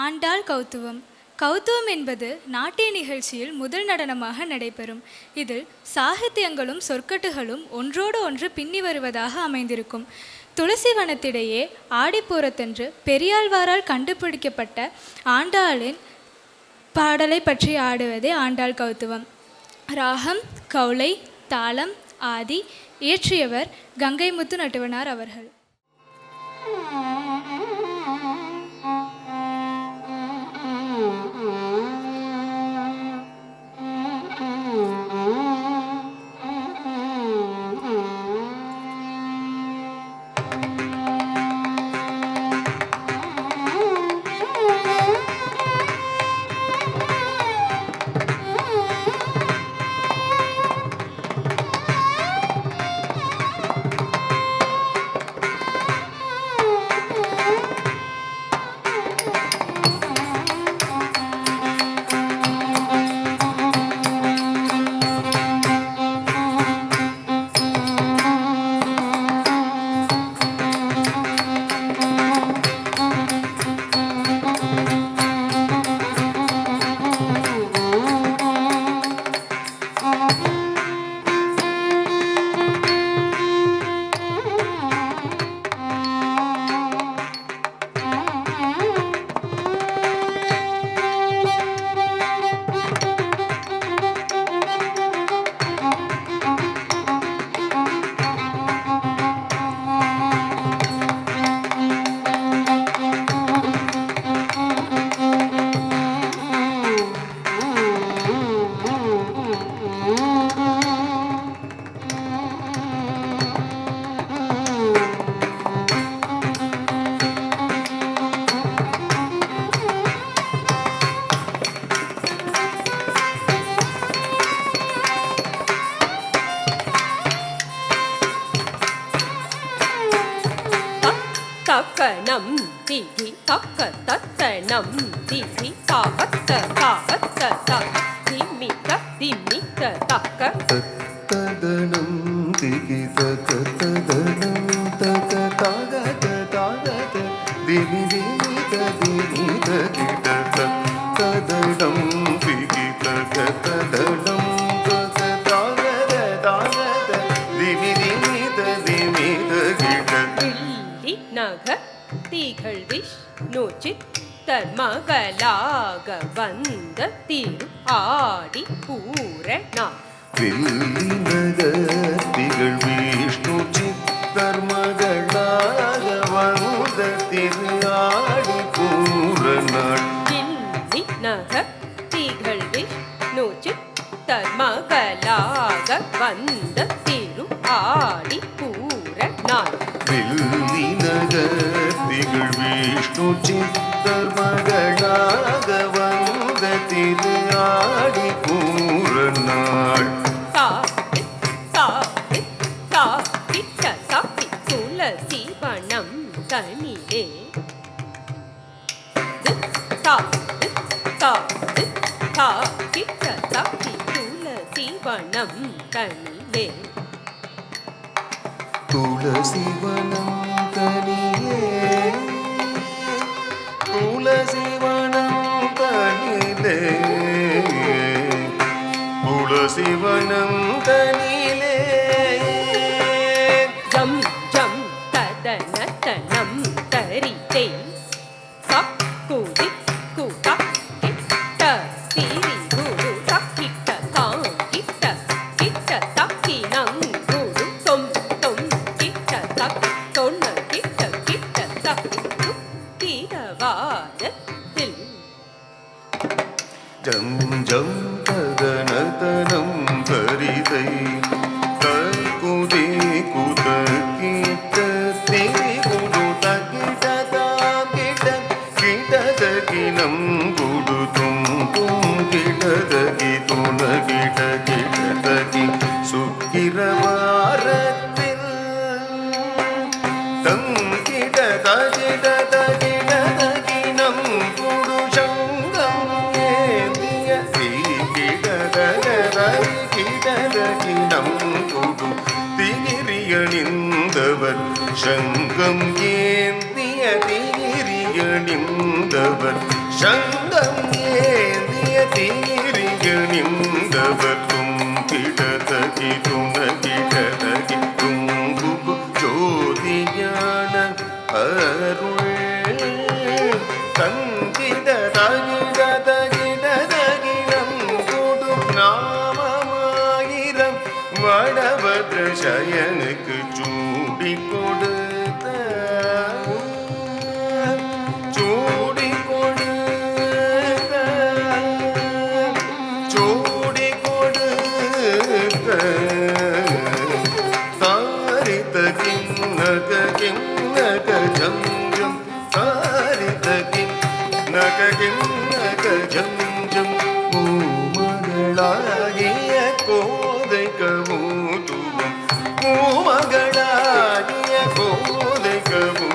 ஆண்டாள் கௌத்துவம். கௌத்துவம் என்பது நாட்டிய நிகழ்ச்சியில் முதல் நடனமாக நடைபெறும். இதில் சாகித்யங்களும் சொற்கட்டுகளும் ஒன்றோடு ஒன்று பின்னி வருவதாக அமைந்திருக்கும். துளசி வனத்திடையே ஆடிப்பூரத்தன்று பெரியாழ்வாரால் கண்டுபிடிக்கப்பட்ட ஆண்டாளின் பாடலை பற்றி ஆடுவதே ஆண்டாள் கௌத்துவம். ராகம் கௌளை, தாளம் ஆதி. இயற்றியவர் கங்கைமுத்து நட்டுவனார் அவர்கள். தக்கனம் திகி தக்க தத்தனம் திகி தாவத்த தாவத்த தக்க திமிக்க திமிக்க தக்க தத்தனம் திகி தக்க ததனம் தக்க தாகத தாகத திமி திமி திமி தகிட ததனம் திகி தக்க ததனம் தக்க தாகத தாகத திமி திமி திமி தகிட நக திகழ் விஷ்ணு சித்தர் மகளாக வந்த திரு ஆடி பூரணா. வில்லி நகர் திகழ் விஷ்ணு சித்தர் மகளாக வந்த திரு ஆடி பூரணாள். வில்லி நகர் திகழ் விஷ்ணு சித்தர் மகளாக வந்த திரு ஆடி பூரணாள். வில்லி நகர் திகழ் விஷ்ணு சித்தர் மகளாக வந்த திரு ஆடி பூரணாள். துளசி வனம் தனிலே துளசி வனம் தனிலே துளசி வனம் தனிலே துளசி வனம் தனிலே துளசி வனம் தனிலே ஜம் ஜம் ததனதனம் தரிதே சக்குதி குதா கிட்ட திரி குரு தக்கிட்ட தாங்கிட்ட கிட்ட தக்கினம் குரு தொம் தொம் கிட்ட தக் தொன்ன கிட்ட கிட்ட தக்கு தீரவாதத்தில் ஜம் ஜம் ததனதனம் தரிதை தற்குதி குதகிட்ட திரி குரு தகிட தாகிட கிடதகினம் குடு தும் தும் கிடதகி துணகிட கிடதகி சுக்கிரவாரத்தில் தங்கிட தகிட தகிட தகினம் குடு சங்கம் ஏந்திய கிடதகினம் குடு திகிரியணிந்தவர் சங்கம் ஏந்திய திகிரியணிந்தவர் சங்கம் ஏந்திய தீரிய நின்றவர் தும்பிடதகி துணகிடதகி தும்புகு ஜோதியான அருள் தந்திட தகிடதகிடதகிடம் கொடு நாமமாயிரம் வடபத்ர சயனுக்கு சூடி கொடுத்த சூடி கொடுத்த சூடி கொடுத்த தாரித கிண்ணக கிண்ணக ஜம் ஜம் தாரித கிண்ணக கிண்ணக ஜம் ஜம் பூமகளாகிய கோதை கவுதுவம் பூமகளாகிய கோதை கவு